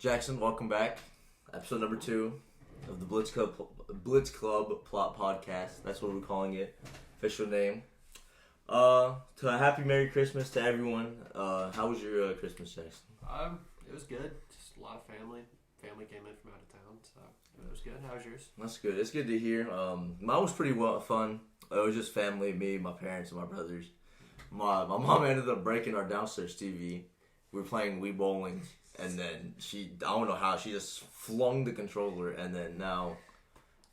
Jackson, welcome back. Episode number 2 of the Blitz Club Plot Podcast. That's what we're calling it. Official name. To a happy Merry Christmas to everyone. How was your Christmas, Jackson? It was good. Just a lot of family. Family came in from out of town, so it was good. How was yours? That's good. It's good to hear. Mine was pretty fun. It was just family, me, my parents, and my brothers. My mom ended up breaking our downstairs TV. We were playing Wii Bowling, and then I don't know how, she just flung the controller, and then now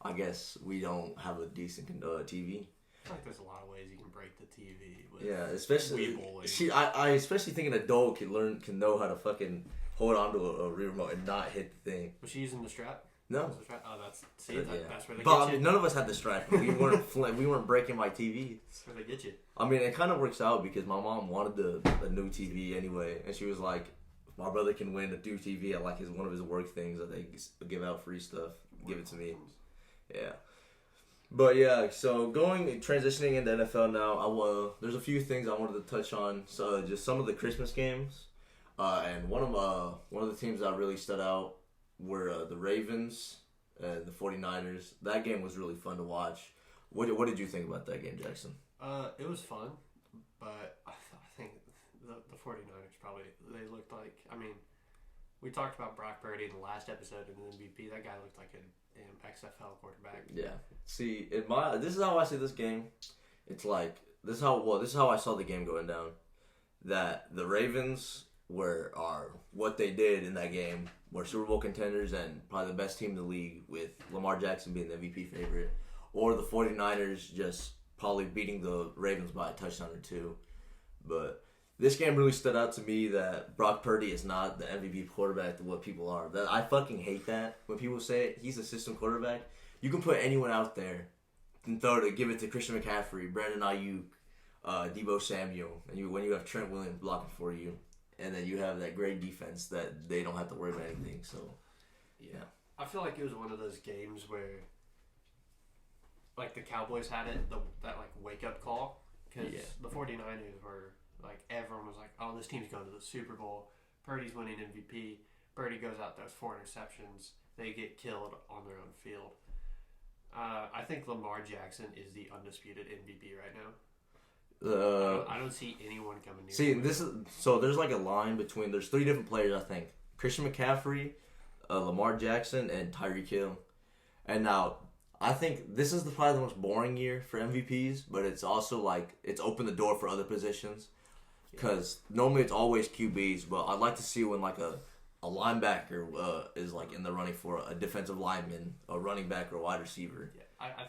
I guess we don't have a decent TV. I feel like there's a lot of ways you can break the TV with especially Wii Bowling. I especially think an adult can know how to fucking hold on to a remote and not hit the thing. Was she using the strap? No. Oh, that's where they but get you. None of us had the strap. We weren't breaking my TV. That's where they get you. I mean, it kind of works out because my mom wanted a new TV anyway, and she was like, my brother can win a new TV at like one of his work things that they give out free stuff. Give it to me. Yeah. But yeah, so transitioning into NFL now, there's a few things I wanted to touch on. So just some of the Christmas games, and one of the teams that really stood out were the Ravens and the 49ers. That game was really fun to watch. What did you think about that game, Jackson? It was fun, but I think the 49ers probably, they looked like, I mean, we talked about Brock Purdy in the last episode in the MVP. That guy looked like a damn XFL quarterback. Yeah. See, this is how I see this game. It's like, this is how I saw the game going down. That the Ravens are what they did in that game, were Super Bowl contenders and probably the best team in the league, with Lamar Jackson being the MVP favorite, or the 49ers just probably beating the Ravens by a touchdown or two. But this game really stood out to me that Brock Purdy is not the MVP quarterback to what people are. That I fucking hate that when people say it. He's a system quarterback. You can put anyone out there and give it to Christian McCaffrey, Brandon Ayuk, Deebo Samuel, and when you have Trent Williams blocking for you, and then you have that great defense that they don't have to worry about anything. So, yeah. I feel like it was one of those games where, like, the Cowboys had that wake-up call, because the 49ers were, like, everyone was like, oh, this team's going to the Super Bowl. Purdy's winning MVP. Purdy goes out, throws 4 interceptions. They get killed on their own field. I think Lamar Jackson is the undisputed MVP right now. I don't see anyone coming near. See, there's like a line between. There's 3 different players, I think: Christian McCaffrey, Lamar Jackson, and Tyreek Hill. And now, I think this is probably the most boring year for MVPs, but it's also like it's opened the door for other positions. Because normally it's always QBs, but I'd like to see when like a linebacker is like in the running for a defensive lineman, a running back, or a wide receiver. Yeah, I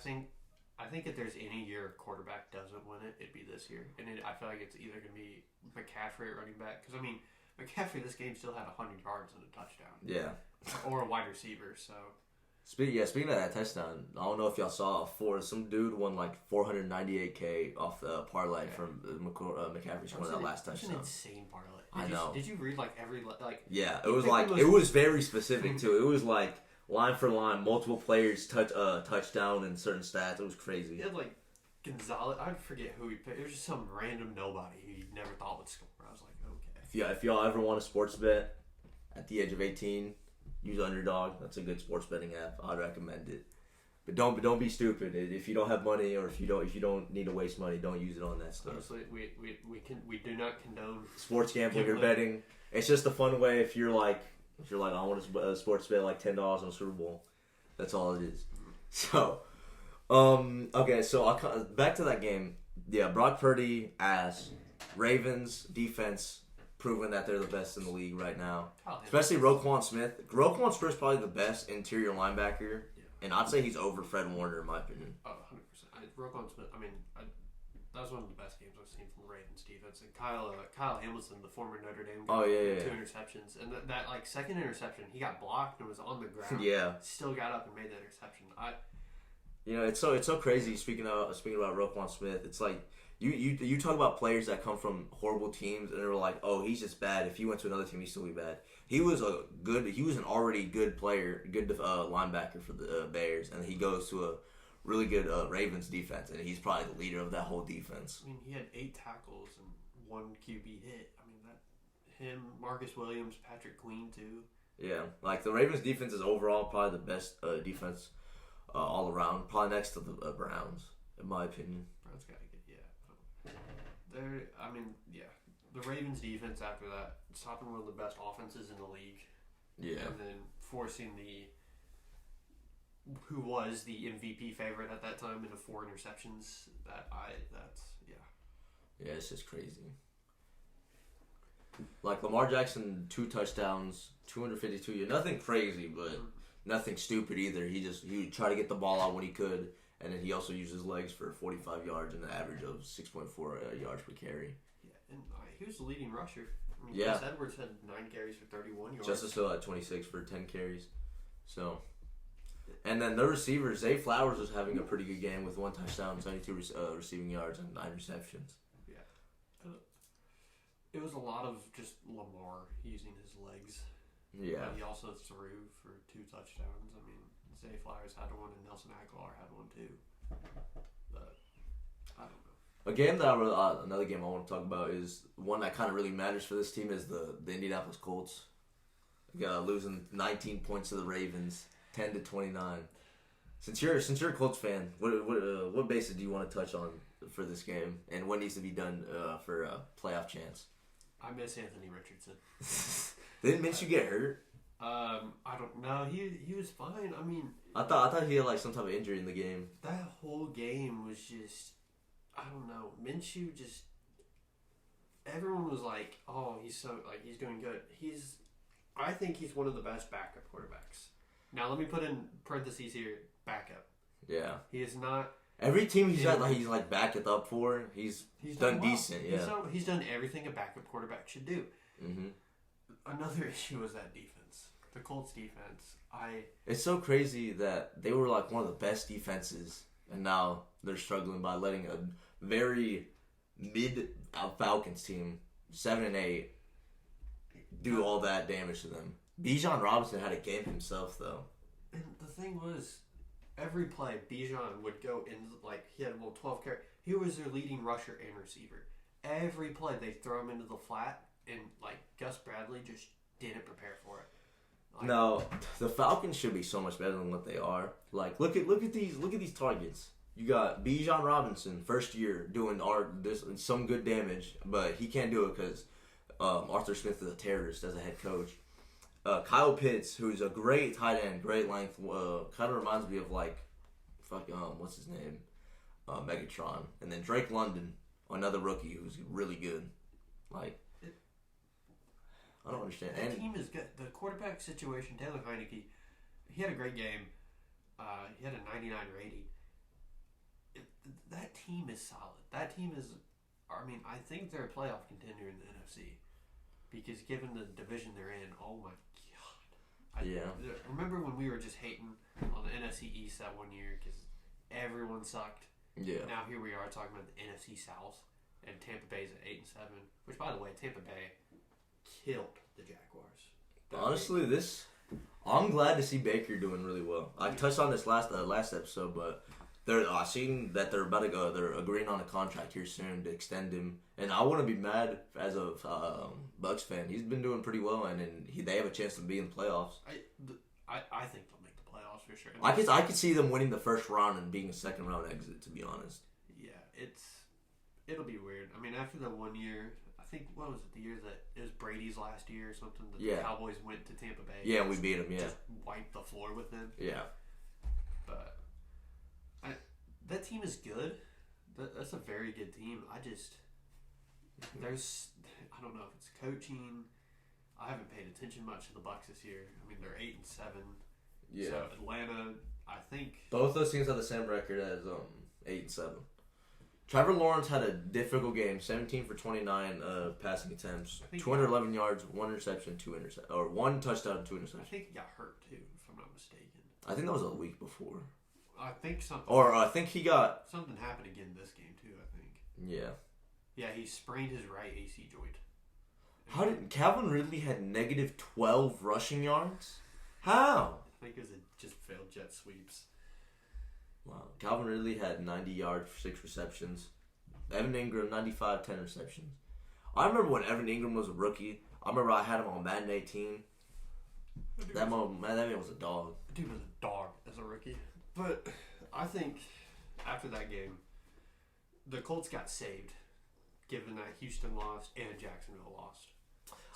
think if there's any year a quarterback doesn't win it, it'd be this year. And I feel like it's either going to be McCaffrey at running back. Because, I mean, McCaffrey this game still had 100 yards and a touchdown. Yeah. Or a wide receiver, so. Speaking of that touchdown, I don't know if y'all saw some dude won like $498K off the parlay from McCaffrey scoring that last touchdown. That's an insane parlay. I know. Did you read like every like? Yeah, it was very specific too. It was like line for line, multiple players touchdown and certain stats. It was crazy. He had like Gonzalez. I forget who he picked. It was just some random nobody who you never thought would score. I was like, okay. If y'all ever want a sports bet at the age of 18. Use Underdog. That's a good sports betting app. I'd recommend it. But don't be stupid. If you don't have money or if you don't need to waste money, don't use it on that stuff. Honestly, we do not condone sports gambling or betting. It's just a fun way if you're like I want to sports bet like $10 on the Super Bowl. That's all it is. So, okay. So back to that game. Yeah, Brock Purdy ass. Ravens defense. Proving that they're the best in the league right now. Especially Roquan Smith. Roquan Smith's probably the best interior linebacker, and I'd say he's over Fred Warner in my opinion. Oh, 100%. Roquan Smith, I mean, that was one of the best games I've seen from the Ravens defense. And Kyle Hamilton, the former Notre Dame guy, 2 interceptions. And that like second interception, he got blocked and was on the ground. Yeah. Still got up and made that interception. It's so crazy. Speaking about Roquan Smith, it's like you talk about players that come from horrible teams and they're like, oh, he's just bad. If he went to another team, he'd still be bad. He was an already good player, good linebacker for the Bears, and he goes to a really good Ravens defense, and he's probably the leader of that whole defense. I mean, he had 8 tackles and 1 QB hit. I mean, him, Marcus Williams, Patrick Queen too. Yeah, like the Ravens' defense is overall probably the best defense all around. Probably next to the Browns, in my opinion. Browns got to get the Ravens' defense after that, stopping one of the best offenses in the league. Yeah, and then forcing who was the MVP favorite at that time into 4 interceptions. Yeah, it's just crazy. Like Lamar Jackson, 2 touchdowns, 252 yards. Nothing crazy, but nothing stupid either. He would try to get the ball out when he could, and then he also used his legs for 45 yards and an average of 6.4 yards per carry. Yeah, and he was the leading rusher. Yeah. Chris Edwards had 9 carries for 31 yards. Justice Hill had 26 for 10 carries. So, and then the receivers, Zay Flowers was having a pretty good game with 1 touchdown, 72 receiving yards, and 9 receptions. It was a lot of just Lamar using his legs. Yeah. But he also threw for 2 touchdowns. I mean, Zay Flowers had one and Nelson Aguilar had one too. But I don't know. A game that another game I want to talk about is one that kind of really matters for this team is the Indianapolis Colts. Losing 19 points to the Ravens, 10-29. Since you're a Colts fan, what basis do you want to touch on for this game, and what needs to be done for a playoff chance? I miss Anthony Richardson. Didn't Minshew get hurt? I don't know. He was fine. I mean, I thought he had like some type of injury in the game. That whole game was just, I don't know. Minshew just, everyone was like, "Oh, he's doing good." I think he's one of the best backup quarterbacks. Now let me put in parentheses here, backup. Yeah. He is not. Every team he's backed it up for, he's done well. Decent. Yeah. He's done everything a backup quarterback should do. Mm-hmm. Another issue was that defense, the Colts defense. It's so crazy that they were like one of the best defenses, and now they're struggling by letting a very mid Falcons team, 7-8, do all that damage to them. Bijan Robinson had a game himself though. And the thing was, every play, Bijan would go in, he had a little 12 carry. He was their leading rusher and receiver. Every play, they'd throw him into the flat, and, Gus Bradley just didn't prepare for it. No, the Falcons should be so much better than what they are. Look at these targets. You got Bijan Robinson, first year, doing some good damage, but he can't do it because Arthur Smith is a terrorist as a head coach. Kyle Pitts, who's a great tight end, great length, kind of reminds me of what's his name, Megatron, and then Drake London, another rookie who's really good. I don't understand. The team is good. The quarterback situation, Taylor Heineke, he had a great game. He had a 99 rating. That team is solid. That team is, I think they're a playoff contender in the NFC. Because given the division they're in, oh my God. Remember when we were just hating on the NFC East that one year because everyone sucked? Yeah. Now here we are talking about the NFC South, and Tampa Bay's at 8-7. Which, by the way, Tampa Bay killed the Jaguars. Honestly, I'm glad to see Baker doing really well. I touched on this last episode, but I've seen that they're about to go. They're agreeing on a contract here soon to extend him, and I wouldn't be mad as a Bucs fan. He's been doing pretty well, and they have a chance to be in the playoffs. I think they'll make the playoffs for sure. I could see them winning the first round and being a second round exit. To be honest. Yeah, it'll be weird. After the 1 year, I think what was it? The year that it was Brady's last year or something. The Cowboys went to Tampa Bay. Yeah, and we beat them. Yeah, just wiped the floor with them. Yeah, but. That team is good. That's a very good team. I don't know if it's coaching. I haven't paid attention much to the Bucs this year. They're 8-7. Yeah. So Atlanta, I think both those teams have the same record as 8-7. Trevor Lawrence had a difficult game. 17 for 29 passing attempts, 211 yards, 1 interception, 1 touchdown, 2 interceptions. I think he got hurt too, if I'm not mistaken. I think that was a week before. I think something. Or I think he got something happened again this game too. I think. Yeah. Yeah, he sprained his right AC joint. How did Calvin Ridley had negative 12 rushing yards? How? I think it was just failed jet sweeps. Wow. Calvin Ridley had 90 yards for 6 receptions. Evan Ingram 95, 10 receptions. I remember when Evan Ingram was a rookie. I remember I had him on Madden 18. That man was a dog. Dude was a dog as a rookie. But I think after that game, the Colts got saved, given that Houston lost and Jacksonville lost.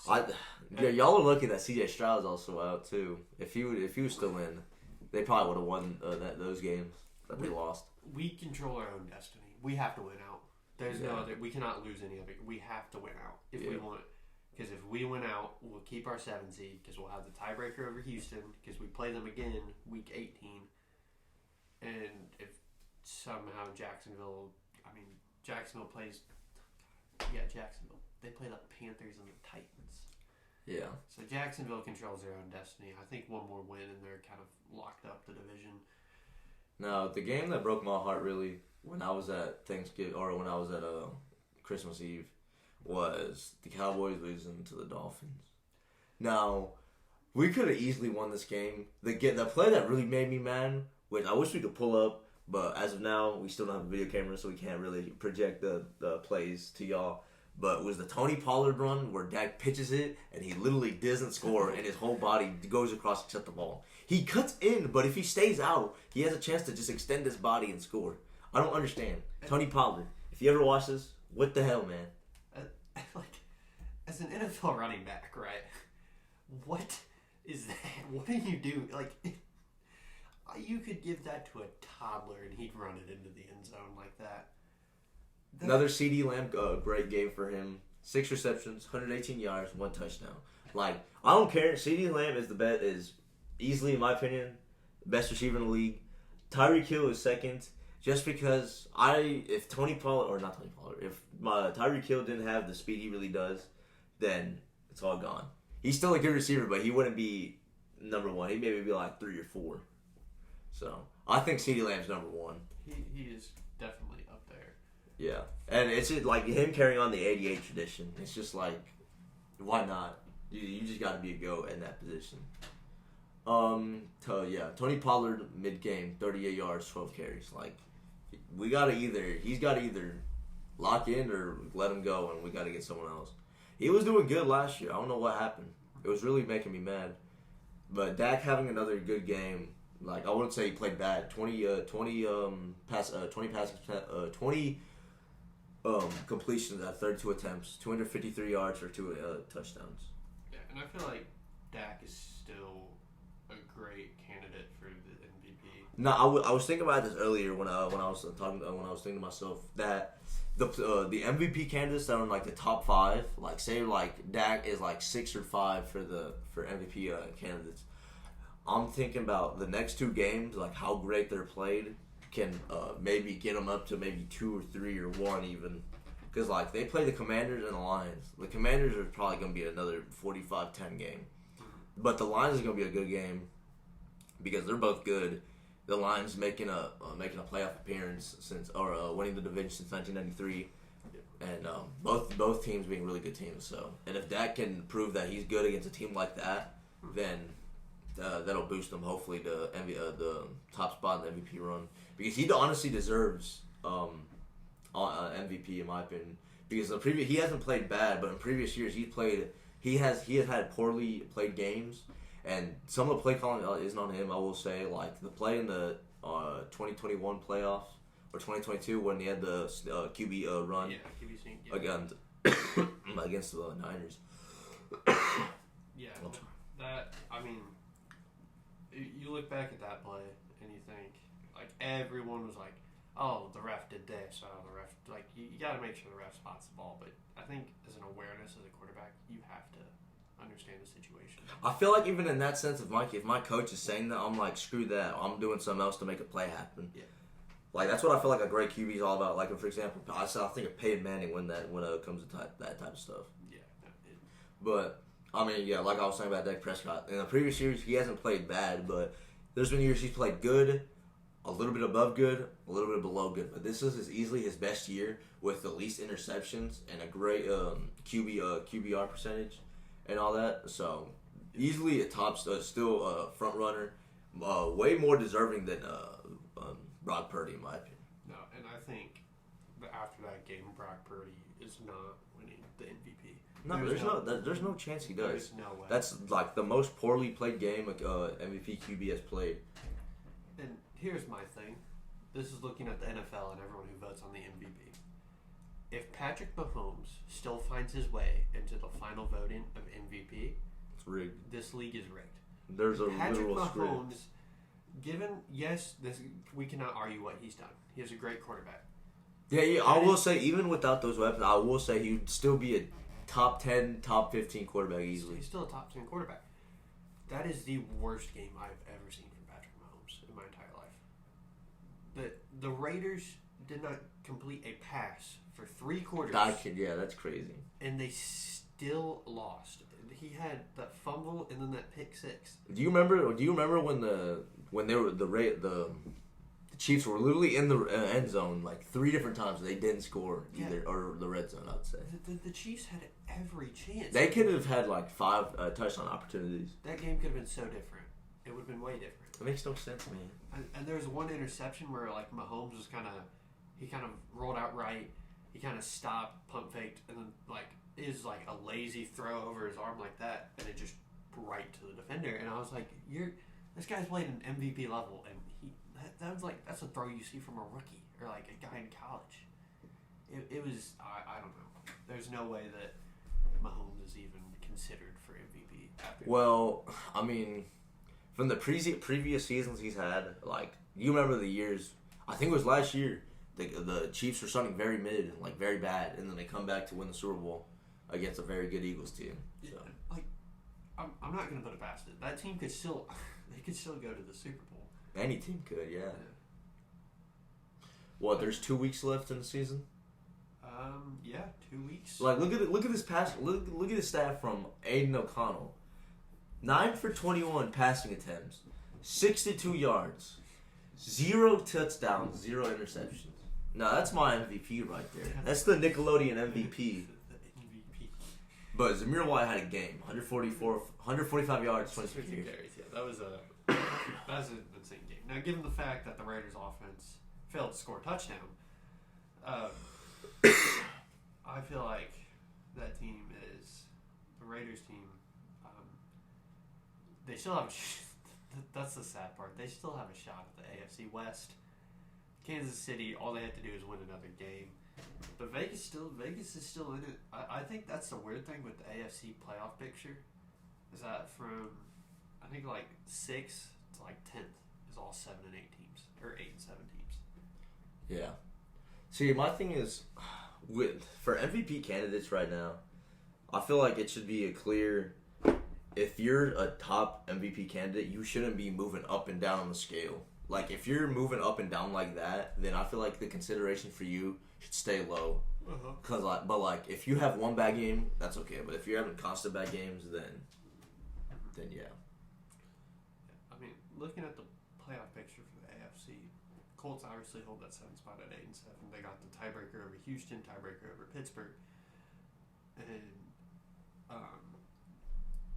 So, y'all are lucky that C.J. Stroud's also out too. If he was still in, they probably would have won those games that they lost. We control our own destiny. We have to win out. There's no other. We cannot lose any of it. We have to win out if we want. Because if we win out, we'll keep our 7 seed. Because we'll have the tiebreaker over Houston. Because we play them again week 18. And if somehow Jacksonville plays. Yeah, Jacksonville. They play the Panthers and the Titans. Yeah. So Jacksonville controls their own destiny. I think one more win and they're kind of locked up the division. No, the game that broke my heart really when I was at Thanksgiving or when I was at Christmas Eve was the Cowboys losing to the Dolphins. Now, we could have easily won this game. The play that really made me mad, which I wish we could pull up, but as of now, we still don't have a video camera, so we can't really project the plays to y'all. But it was the Tony Pollard run where Dak pitches it, and he literally doesn't score, and his whole body goes across except the ball. He cuts in, but if he stays out, he has a chance to just extend his body and score. I don't understand. Tony Pollard, if you ever watch this, what the hell, man? Like, as an NFL running back, right? What is that? What do you do? Like, you could give that to a toddler and he'd run it into the end zone like that. Another CeeDee Lamb, great game for him. 6 receptions, 118 yards, 1 touchdown. Like, I don't care. CeeDee Lamb is easily, in my opinion, the best receiver in the league. Tyreek Hill is second. Just because if Tyreek Hill didn't have the speed he really does, then it's all gone. He's still a good receiver, but he wouldn't be number 1. He'd maybe be like 3 or 4. So I think CeeDee Lamb's number 1. He is definitely up there. Yeah, and it's just like him carrying on the 88 tradition. It's just like, why not? You just got to be a GOAT in that position. Tony Pollard mid-game, 38 yards, 12 carries. Like, he's got to either lock in or let him go, and we got to get someone else. He was doing good last year. I don't know what happened. It was really making me mad. But Dak having another good game, like, I wouldn't say he played bad. 20 completions at 32 attempts, 253 yards for 2 touchdowns. Yeah, and I feel like Dak is still a great candidate for the MVP. No, I was thinking about this earlier when I was thinking to myself that the MVP candidates that are in like the top 5, like say like Dak is like 6 or 5 for MVP candidates. I'm thinking about the next 2 games, like how great they're played can maybe get them up to maybe 2 or 3 or 1 even. Because like they play the Commanders and the Lions. The Commanders are probably going to be another 45-10 game. But the Lions is going to be a good game because they're both good. The Lions making a playoff appearance winning the division since 1993. And both teams being really good teams. So, and if Dak can prove that he's good against a team like that, then that'll boost him hopefully to the top spot in the MVP run, because he honestly deserves MVP in my opinion. Because he hasn't played bad, but in previous years he has had poorly played games, and some of the play calling isn't on him. I will say, like the play in the 2021 playoffs or 2022 when he had the QB run against the Niners. Yeah, that I mean. You look back at that play and you think, like, everyone was like, oh, the ref did this. Oh, the ref, like, you got to make sure the ref spots the ball. But I think as an awareness as a quarterback, you have to understand the situation. I feel like even in that sense, if my coach is saying that, I'm like, screw that. I'm doing something else to make a play happen. Yeah. Like, that's what I feel like a great QB is all about. Like, for example, I think of Peyton Manning when it comes to that type of stuff. Yeah. But... I mean, yeah, like I was saying about Dak Prescott. In the previous years, he hasn't played bad, but there's been years he's played good, a little bit above good, a little bit below good. But this is easily his best year with the least interceptions and a great QBR percentage and all that. So, easily a top, still a front runner, way more deserving than Brock Purdy, in my opinion. No, and I think that after that game, Brock Purdy is not winning the MVP. No, there's no chance he does. There's no way. That's like the most poorly played game MVP QB has played. And here's my thing. This is looking at the NFL and everyone who votes on the MVP. If Patrick Mahomes still finds his way into the final voting of MVP, it's rigged. This league is rigged. There's a Patrick literal Mahomes, script. given we cannot argue what he's done. He is a great quarterback. Yeah. I will say, even without those weapons, I will say he would still be a top 10, top 15 quarterback easily. He's still a top 10 quarterback. That is the worst game I've ever seen from Patrick Mahomes in my entire life. The Raiders did not complete a pass for 3 quarters. That's crazy. And they still lost. He had that fumble and then that pick 6. Do you remember when the Chiefs were literally in the end zone like 3 different times? They didn't score either, or the red zone, I would say. The Chiefs had every chance. They could have had like 5 touchdown opportunities. That game could have been so different. It would have been way different. It makes no sense, man. And there was one interception where like Mahomes was kind of rolled out right. He kind of stopped, pump faked, and then like it was like a lazy throw over his arm like that, and it just right to the defender. And I was like, this guy's played an MVP level, and that was like that's a throw you see from a rookie or like a guy in college. It was I don't know. There's no way that Mahomes is even considered for MVP. Well, I mean, from the previous seasons he's had, like you remember the years. I think it was last year. The Chiefs were starting very mid, like very bad, and then they come back to win the Super Bowl against a very good Eagles team. So. Like, I'm not going to put it past it. That team could still go to the Super Bowl. Any team could, yeah. What? There's 2 weeks left in the season. Yeah, 2 weeks. Like, look at this pass. Look at this stat from Aiden O'Connell. 9 for 21 passing attempts, 62 yards, 0 touchdowns, 0 interceptions. No, that's my MVP right there. That's the Nickelodeon MVP. But Zamir White had a game. 145 yards, 26 carries. Yeah, that was an insane game. Now, given the fact that the Raiders' offense failed to score a touchdown, I feel like that team is the Raiders team. They still have. That's the sad part. They still have a shot at the AFC West. Kansas City, all they have to do is win another game. But Vegas is still in it. I think that's the weird thing with the AFC playoff picture. Is that from, I think like 6th to like 10th is all 7 and 8 teams. Or 8 and 7 teams. Yeah. See, my thing is, for MVP candidates right now, I feel like it should be a clear, if you're a top MVP candidate, you shouldn't be moving up and down on the scale. Like, if you're moving up and down like that, then I feel like the consideration for you should stay low. But if you have one bad game, that's okay. But if you're having constant bad games, then yeah. I mean, looking at the playoff picture for the AFC, Colts obviously hold that 7th spot at 8 and 7. They got the tiebreaker over Houston, tiebreaker over Pittsburgh, and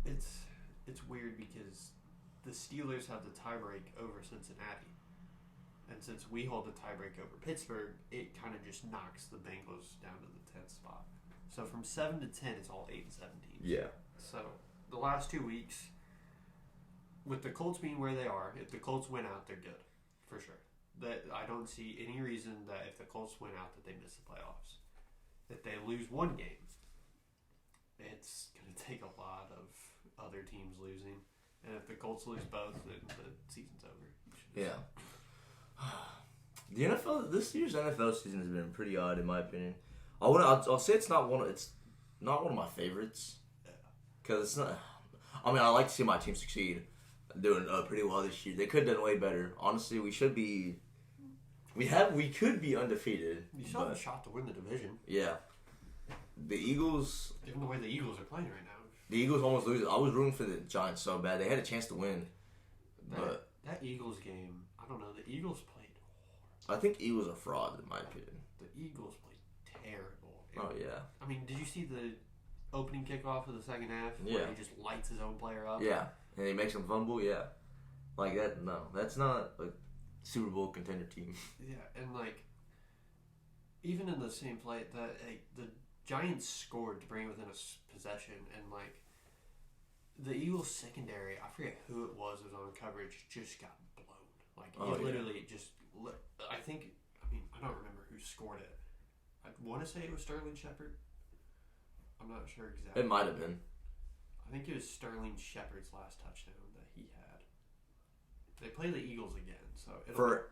it's weird because the Steelers have the tiebreak over Cincinnati. And since we hold the tiebreak over Pittsburgh, it kind of just knocks the Bengals down to the 10th spot. So from 7 to 10, it's all 8 and 7 teams. Yeah. So the last 2 weeks, with the Colts being where they are, if the Colts win out, they're good. For sure. I don't see any reason that if the Colts win out that they miss the playoffs. If they lose one game, it's going to take a lot of other teams losing. And if the Colts lose both, then the season's over. Yeah. The NFL, this year's NFL season has been pretty odd in my opinion. I'll say it's not one of my favorites. Because it's not. I mean, I like to see my team succeed, doing pretty well this year. They could have done way better. Honestly, we should be. We could be undefeated. You still have a shot to win the division. Yeah. The Eagles. Given the way the Eagles are playing right now. The Eagles almost lose. I was rooting for the Giants so bad. They had a chance to win. That Eagles game, I don't know. The Eagles played horrible. I think Eagles are fraud, in my opinion. The Eagles played terrible. Oh, yeah. I mean, did you see the opening kickoff of the second half? Yeah. Where he just lights his own player up? Yeah. And he makes him fumble? Yeah. Like that? No. That's not a Super Bowl contender team. Yeah. And, like, even in the same play, the Giants scored to bring it within a possession, and like the Eagles secondary, I forget who it was on coverage, just got blown. Like it literally just. I think. I mean, I don't remember who scored it. I want to say it was Sterling Shepard. I'm not sure exactly. It might have been. I think it was Sterling Shepard's last touchdown that he had. They play the Eagles again, so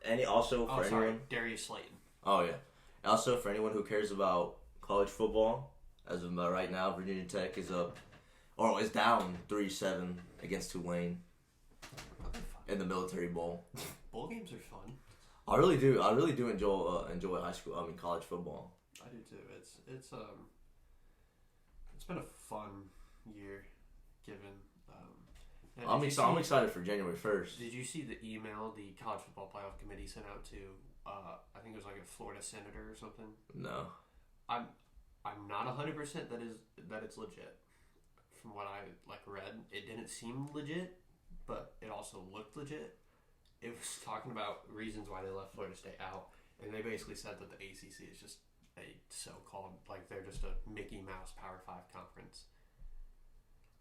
anyone. Darius Slayton. Oh yeah. Also, for anyone who cares about college football, as of right now, Virginia Tech is down 3-7 against Tulane in the Military Bowl. Bowl games are fun. I really do enjoy college football. I do too. It's been a fun year, given. I'm excited for January 1st. Did you see the email the College Football Playoff Committee sent out to? I think it was like a Florida senator or something. No. I'm not 100% that it's legit. From what I read, it didn't seem legit, but it also looked legit. It was talking about reasons why they left Florida State out, and they basically said that the ACC is just a so-called, they're just a Mickey Mouse Power 5 conference.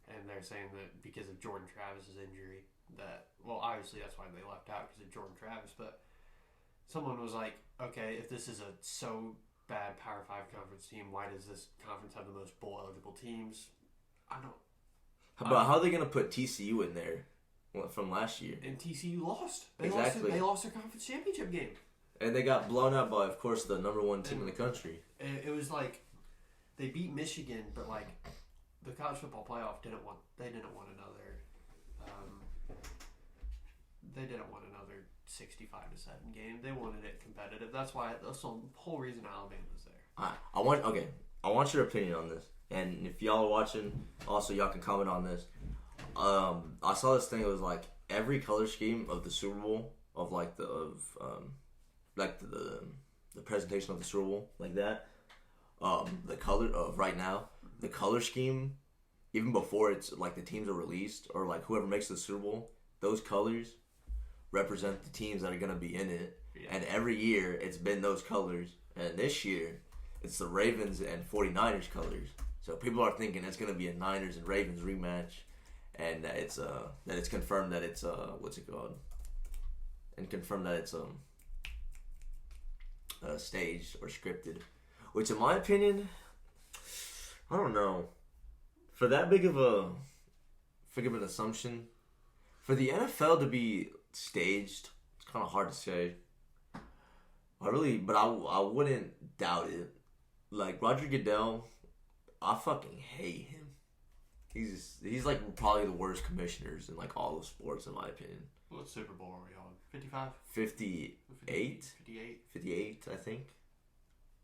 And they're saying that because of Jordan Travis's injury, obviously that's why they left out, because of Jordan Travis, but someone was like, okay, if this is a so bad Power 5 conference team, why does this conference have the most bowl-eligible teams? I don't... How are they going to put TCU in there from last year? And TCU lost. They lost their conference championship game. And they got blown out by, of course, the number one team in the country. It was like they beat Michigan, but the College Football Playoff didn't want another 65-7 game. They wanted it competitive. That's the whole reason Alabama's there. I want your opinion on this, and if y'all are watching, also y'all can comment on this. I saw this thing. It was like every color scheme of the Super Bowl of the presentation of the Super Bowl, like that. The color of right now, the color scheme, even before it's like the teams are released or like whoever makes the Super Bowl, those colors represent the teams that are gonna be in it. Yeah. And every year it's been those colors, and this year it's the Ravens and 49ers colors. So people are thinking it's gonna be a Niners and Ravens rematch, and that it's confirmed that it's what's it called? And confirmed that it's staged or scripted. Which, in my opinion, I don't know. For that big of an assumption, for the NFL to be staged, it's kind of hard to say. I wouldn't doubt it. Like Roger Goodell, I fucking hate him. He's like probably the worst commissioners in like all of sports, in my opinion. What Super Bowl are we on? 55? 58? 58, I think.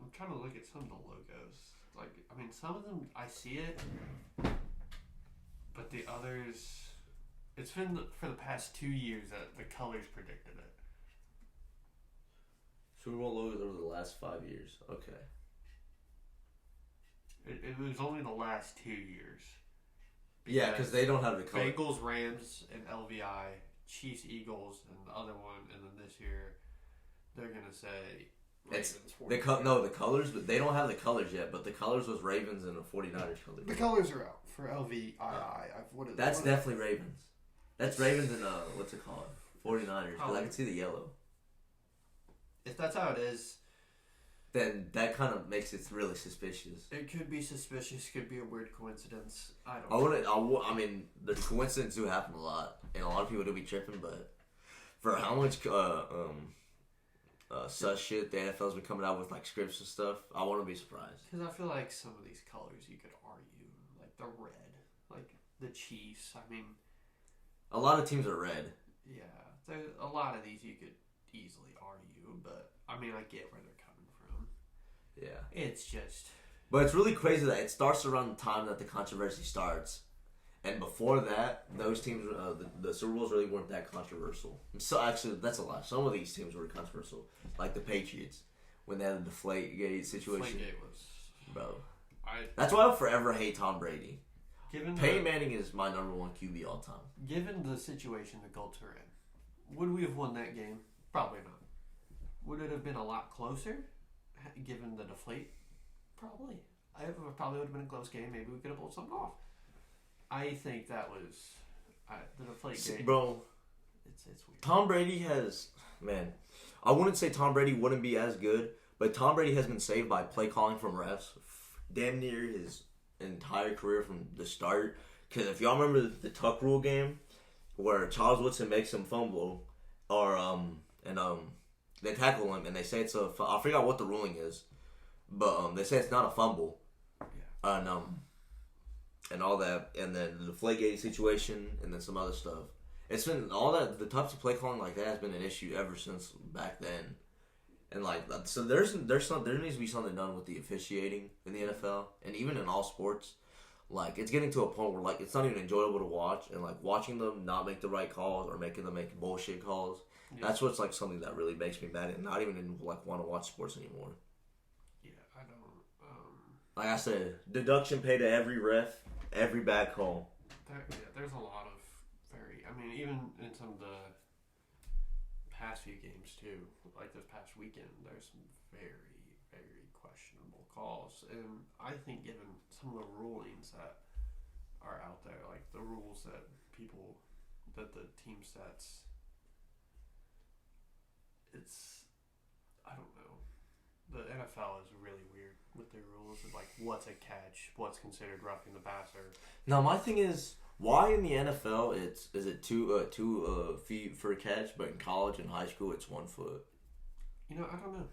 I'm trying to look at some of the logos. Some of them, I see it, but the others, it's been for the past 2 years that the colors predicted it. Super Bowl logos over the last 5 years. Okay. It was only the last 2 years. Yeah, because they don't have the color. Bengals, Rams, and LVI, Chiefs, Eagles, and the other one, and then this year, they're going to say... the colors, but they don't have the colors yet. But the colors was Ravens and the 49ers colors. The colors are out for LVII. That's definitely Ravens. That's Ravens and what's it called? 49ers. Because I can see the yellow. If that's how it is, then that kind of makes it really suspicious. It could be suspicious. Could be a weird coincidence. I mean, the coincidences do happen a lot, and a lot of people do be tripping. But for how much such shit the NFL's been coming out with, like scripts and stuff, I wouldn't be surprised. Because I feel like some of these colors you could argue, like the red, like the Chiefs. I mean, a lot of teams are red. Yeah, there's a lot of these you could easily argue, but I mean, I get where they're coming from. Yeah, it's just. But it's really crazy that it starts around the time that the controversy starts. And before that, those teams, the Super Bowls really weren't that controversial. So actually, that's a lie. Some of these teams were controversial, like the Patriots, when they had the Deflategate situation. Deflategate was, bro. That's why I'll forever hate Tom Brady. Peyton Manning is my number one QB all time. Given the situation the Colts are in, would we have won that game? Probably not. Would it have been a lot closer, given the deflate? Probably. It probably would have been a close game. Maybe we could have pulled something off. I think that was the Deflategate. Bro, it's weird. Tom Brady has, man, I wouldn't say Tom Brady wouldn't be as good, but Tom Brady has been saved by play calling from refs damn near his entire career from the start. Because if y'all remember the Tuck Rule game, where Charles Woodson makes him fumble, or they tackle him and they say it's a, I forgot what the ruling is, but they say it's not a fumble, and all that, and then the Deflategate situation, and then some other stuff. It's been all that, the types of play calling like that has been an issue ever since back then, and like so there needs to be something done with the officiating in the NFL and even in all sports. Like, it's getting to a point where, like, it's not even enjoyable to watch. And, like, watching them not make the right calls or making them make bullshit calls, that's what's, like, something that really makes me mad and not even, like, want to watch sports anymore. Yeah, I don't... Like I said, deduction pay to every ref, every bad call. There's a lot of even in some of the past few games, too, like this past weekend, there's some very, very questionable calls. And I think given some of the rulings that are out there, like the rules that the team sets, I don't know. The NFL is really weird with their rules of like what's a catch, what's considered roughing the passer. Now my thing is, why in the NFL is it two feet for a catch, but in college and high school it's 1 foot? I don't know.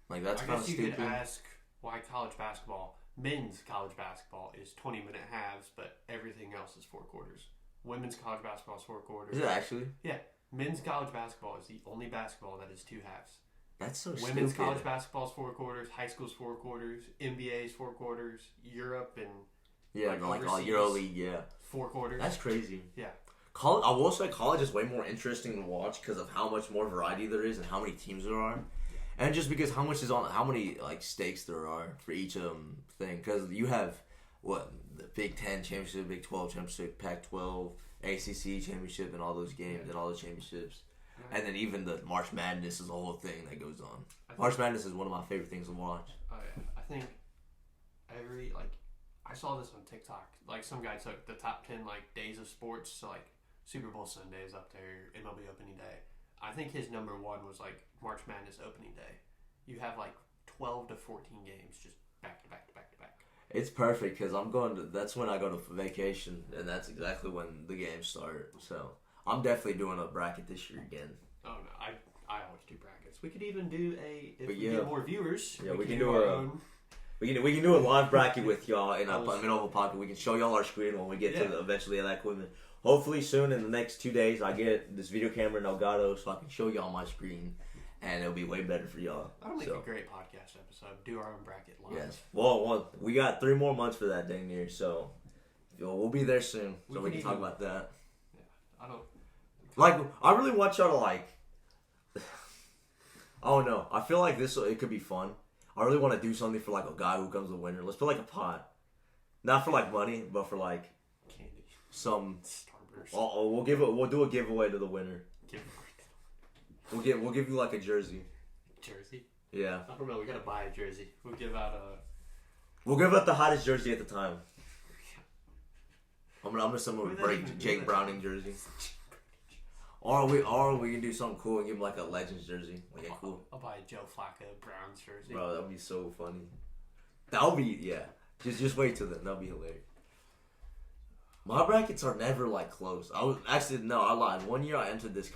Like, that's kind of stupid. I guess you could ask why men's college basketball is 20-minute halves, but everything else is 4 quarters. Women's college basketball is 4 quarters. Is it actually? Yeah. Men's college basketball is the only basketball that is 2 halves. That's so stupid. Women's college basketball is 4 quarters. High school's 4 quarters. NBA is 4 quarters. Europe and like all EuroLeague, 4 quarters. That's crazy. Yeah. College, I will say college is way more interesting to watch because of how much more variety there is and how many teams there are. And just because how many like stakes there are for each thing, because you have the Big 10 championship, Big 12 championship, Pac-12, ACC championship, and all those games and all the championships, and then even the March Madness is a whole thing that goes on. March Madness is one of my favorite things to watch. Oh yeah, I think I saw this on TikTok. Like some guy took the top 10 like days of sports, so like Super Bowl Sunday is up there, MLB opening day. I think his number 1 was like March Madness opening day. You have like 12 to 14 games just back to back to back to back. It's perfect because that's when I go to vacation, and that's exactly when the games start. So I'm definitely doing a bracket this year again. Oh no, I always do brackets. We could even do if we get more viewers. Yeah, we can do our own. We can do a live bracket with y'all in a middle of a pocket. We can show y'all our screen when we get to eventually that equipment. Hopefully soon in the next 2 days I get this video camera in Elgato so I can show y'all my screen, and it'll be way better for y'all. That'll make a great podcast episode. Do our own bracket live. Yes. Well, we got 3 more months for that dang near, so we'll be there soon. So we can talk about that. Yeah, I really want y'all to like. I don't know. I feel like it could be fun. I really want to do something for like a guy who comes a winner. Let's put like a pot, not for like money, but for like candy, some Starburst. We'll do a giveaway to the winner. We'll give you like a jersey. Jersey? Yeah. I don't know. We gotta buy a jersey. We'll give out the hottest jersey at the time. I'm gonna someone break Jake Browning jersey. Or we can do something cool and give him like a Legends jersey. Like cool. I'll buy a Joe Flacco Browns jersey. Bro, that'll be so funny. That'll be Just wait till then. That'll be hilarious. My brackets are never like close. I lied. One year I entered this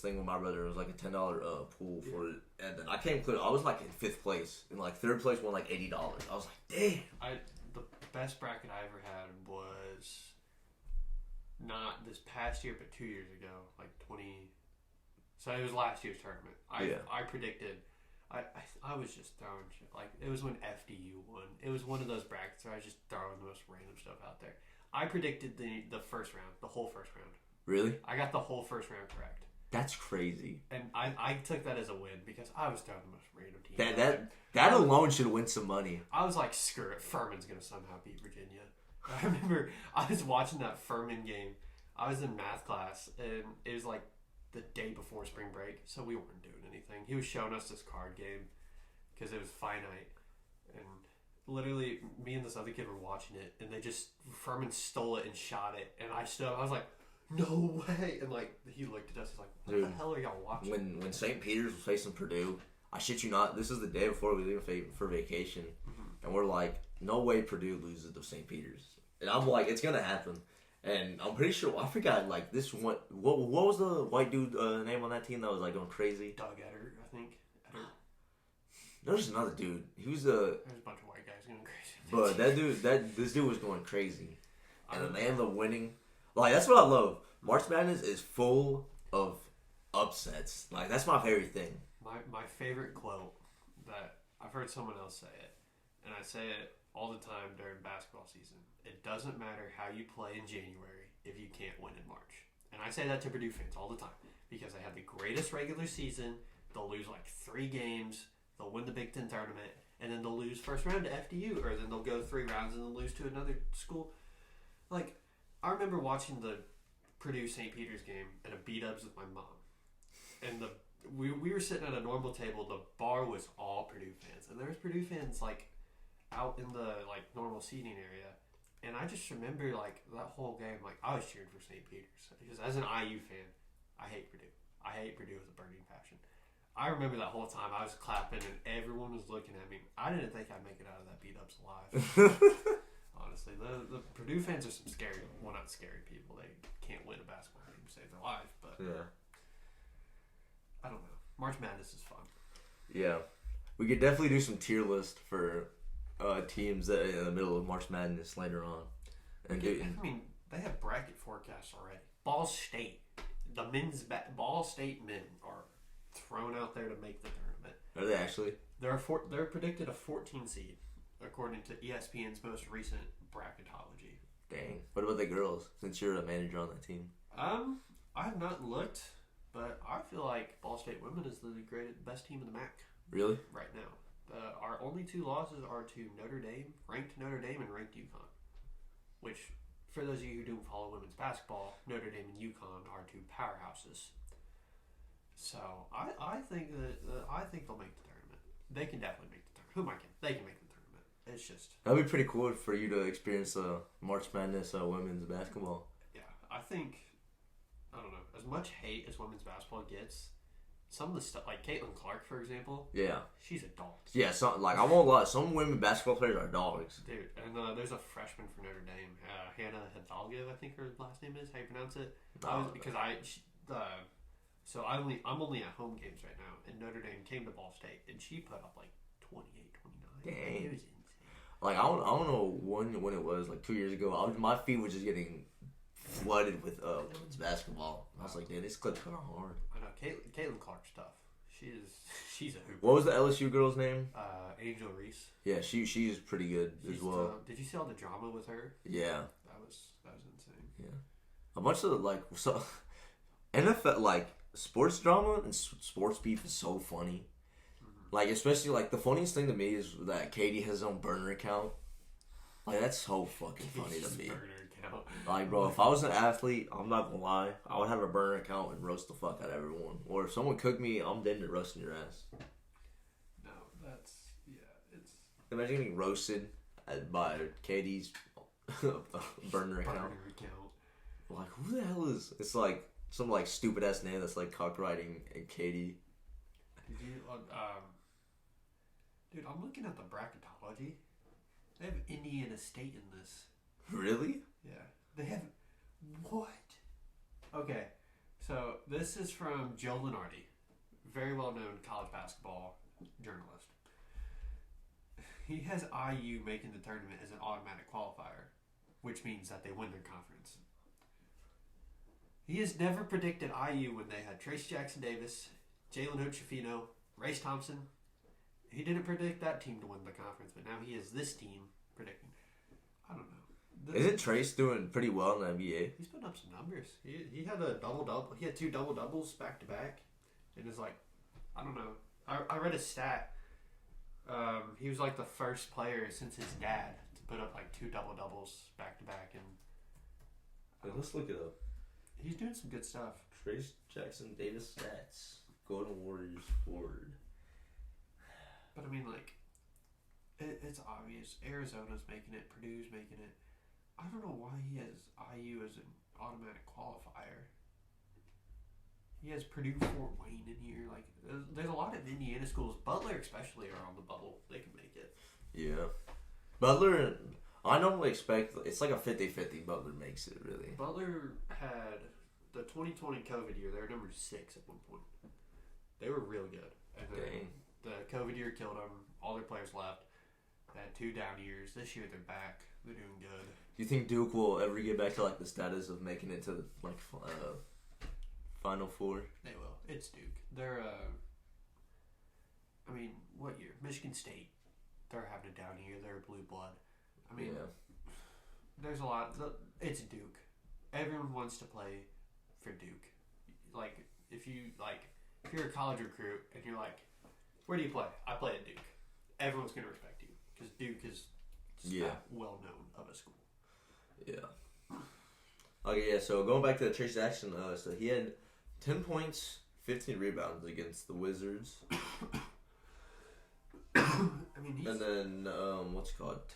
thing with my brother. It was like a $10 pool for it, and then I came clear. I was like in 5th place, and like 3rd place won like $80. I was like, damn. The best bracket I ever had was not this past year, but 2 years ago, like 20. So it was last year's tournament. I predicted. I was just throwing shit. Like it was when FDU won. It was one of those brackets where I was just throwing the most random stuff out there. I predicted the first round, the whole first round. Really? I got the whole first round correct. That's crazy. And I took that as a win because I was throwing the most random team. That alone should win some money. I was like, screw it. Furman's going to somehow beat Virginia. I remember I was watching that Furman game. I was in math class, and it was like the day before spring break, so we weren't doing anything. He was showing us this card game because it was finite, and literally, me and this other kid were watching it, and Furman stole it and shot it, and I stood up. I was like, no way! And like he looked at us, he's like, what the hell are y'all watching? When St. Peter's was facing Purdue, I shit you not, this is the day before we leave for vacation, and we're like, no way Purdue loses to St. Peter's, and I'm like, it's gonna happen. And I'm pretty sure, I forgot, like, this one, what was the white dude name on that team that was, like, going crazy? Doug Eddard, I think. There's another dude. He was There's a bunch of white guys going crazy. But this dude was going crazy. And then they ended up winning. Like, that's what I love. March Madness is full of upsets. Like, that's my favorite thing. My favorite quote that I've heard someone else say it, and I say it all the time during basketball season. It doesn't matter how you play in January if you can't win in March. And I say that to Purdue fans all the time because they have the greatest regular season. They'll lose like 3 games. They'll win the Big Ten tournament, and then they'll lose first round to FDU, or then they'll go 3 rounds and then lose to another school. Like, I remember watching the Purdue St. Peter's game at a B-dubs with my mom. And we were sitting at a normal table. The bar was all Purdue fans. And there was Purdue fans, like, out in the, like, normal seating area. And I just remember, like, that whole game, like, I was cheering for St. Peter's. Because as an IU fan, I hate Purdue. I hate Purdue with a burning passion. I remember that whole time I was clapping and everyone was looking at me. I didn't think I'd make it out of that beat-ups alive. Honestly, the Purdue fans are some scary, well, not scary people. They can't win a basketball game to save their life, but yeah. I don't know. March Madness is fun. Yeah. We could definitely do some tier list for teams that in the middle of March Madness later on. And I mean, they have bracket forecasts already. Ball State, the Ball State men are thrown out there to make the tournament. Are they actually? They're predicted a 14 seed, according to ESPN's most recent bracketology. Dang. What about the girls, since you're a manager on that team? I have not looked, but I feel like Ball State women is the best team in the MAC. Really? Right now. Our only 2 losses are to ranked Notre Dame and ranked UConn. Which, for those of you who don't follow women's basketball, Notre Dame and UConn are 2 powerhouses. So I think they'll make the tournament. They can definitely make the tournament. They can make the tournament. It's just that'd be pretty cool for you to experience March Madness women's basketball. Yeah, I think I don't know. As much hate as women's basketball gets, some of the stuff like Caitlin Clark, for example. Yeah, she's a dog. Yeah, I won't lie. Some women basketball players are dogs, dude. And there's a freshman for Notre Dame, Hannah Hidalgo, I think her last name is. How you pronounce it? So I'm only at home games right now, and Notre Dame came to Ball State, and she put up like 28, 29. Dang. It was insane. Like, I don't know when it was, like 2 years ago. My feed was just getting flooded with women's basketball. I was like, dude, this clip's kind of hard. I know. Caitlin Clark's tough. She's a hooper. What was the LSU girl's name? Angel Reese. Yeah, she's pretty good as well. Did you see all the drama with her? Yeah. That was insane. Yeah. A bunch of, NFL, like, sports drama and sports beef is so funny. Mm-hmm. Like, especially, like, the funniest thing to me is that Katie has his own burner account. Like, that's so fucking funny to me. Burner account. Like, bro, if I was an athlete, I'm not gonna lie, I would have a burner account and roast the fuck out of everyone. Or if someone cooked me, I'm dead to roasting your ass. No, it's... Imagine getting roasted by Katie's burner account. Like, who the hell is... It's like some, like, stupid-ass name that's, like, cockriding Katie. Did you... dude, I'm looking at the bracketology. They have Indiana State in this. Really? Yeah. They have... What? Okay. So, this is from Joe Lenardi. Very well-known college basketball journalist. He has IU making the tournament as an automatic qualifier, which means that they win their conference. He has never predicted IU when they had Trace Jackson Davis, Jalen Hood-Schifino, Race Thompson. He didn't predict that team to win the conference, but now he has this team predicting. I don't know. Isn't Trace doing pretty well in the NBA? He's putting up some numbers. He had a double-double. He had 2 double-doubles back-to-back. And it's like, I don't know. I read a stat. He was like the first player since his dad to put up like 2 double-doubles back-to-back. And let's look it up. He's doing some good stuff. Trace Jackson Davis stats. Golden Warriors forward. But I mean, like, It's obvious. Arizona's making it. Purdue's making it. I don't know why he has IU as an automatic qualifier. He has Purdue, Fort Wayne in here. Like, there's a lot of Indiana schools. Butler especially are on the bubble. They can make it. Yeah. Butler, I normally expect, it's like a 50-50 Butler makes it, really. Butler had the 2020 COVID year. They were number 6 at one point. They were real good. And then the COVID year killed them. All their players left. They had 2 down years. This year they're back. They're doing good. Do you think Duke will ever get back to like the status of making it to like Final Four? They will. It's Duke. They're I mean, what year? Michigan State. They're having a down year. They're blue blood. I mean, there's a lot. It's Duke. Everyone wants to play for Duke. Like, if you're a college recruit and you're like, where do you play? I play at Duke. Everyone's going to respect you because Duke is that well known of a school. Yeah. Okay, yeah, so going back to Trace Jackson, so he had 10 points, 15 rebounds against the Wizards. I mean, and then,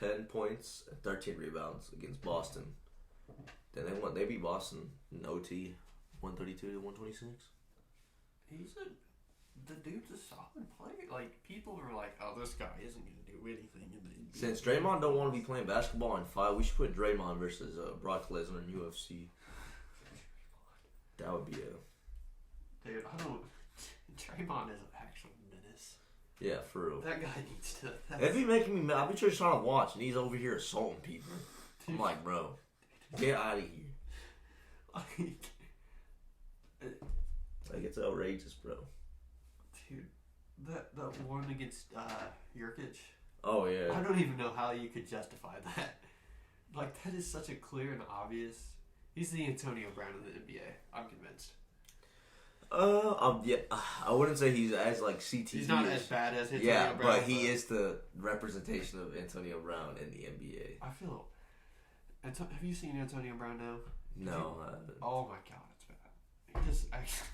10 points and 13 rebounds against Boston. Then they beat Boston in OT, 132 to 126. The dude's a solid player. Like, people are like, oh, this guy isn't going to do anything in the NBA. Since Draymond don't want to be playing basketball in 5, we should put Draymond versus Brock Lesnar in UFC. That would be a... Dude, Draymond is an actual menace. Yeah, for real. That guy needs to... It'd be making me mad. I'll be just trying to watch, and he's over here assaulting people. I'm like, bro, get out of here. Like, it's outrageous, bro. Dude, that one against Jurkic. Oh, yeah. I don't even know how you could justify that. Like, that is such a clear and obvious... He's the Antonio Brown of the NBA. I'm convinced. Yeah, I wouldn't say he's as like CT. He's not as bad as Antonio Brown. Yeah, but he is the representation of Antonio Brown in the NBA. I feel. Have you seen Antonio Brown now? No. Oh my god, it's bad. He just actually.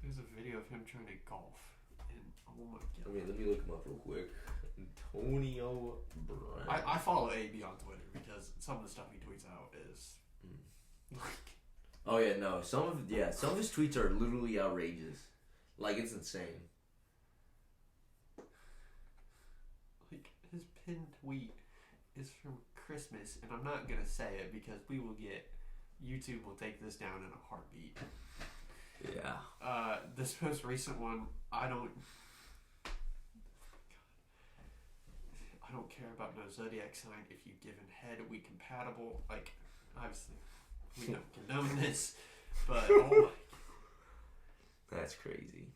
There's a video of him trying to golf, and oh my god. I mean, let me look him up real quick. Antonio Brown. I follow AB on Twitter because some of the stuff he tweets out is like. Oh yeah, no. Some of his tweets are literally outrageous. Like, it's insane. Like, his pinned tweet is from Christmas, and I'm not gonna say it because YouTube will take this down in a heartbeat. Yeah. This most recent one, I don't care about no zodiac sign. If you've given head, we compatible. Like, obviously. We don't condone this, but oh my. That's crazy.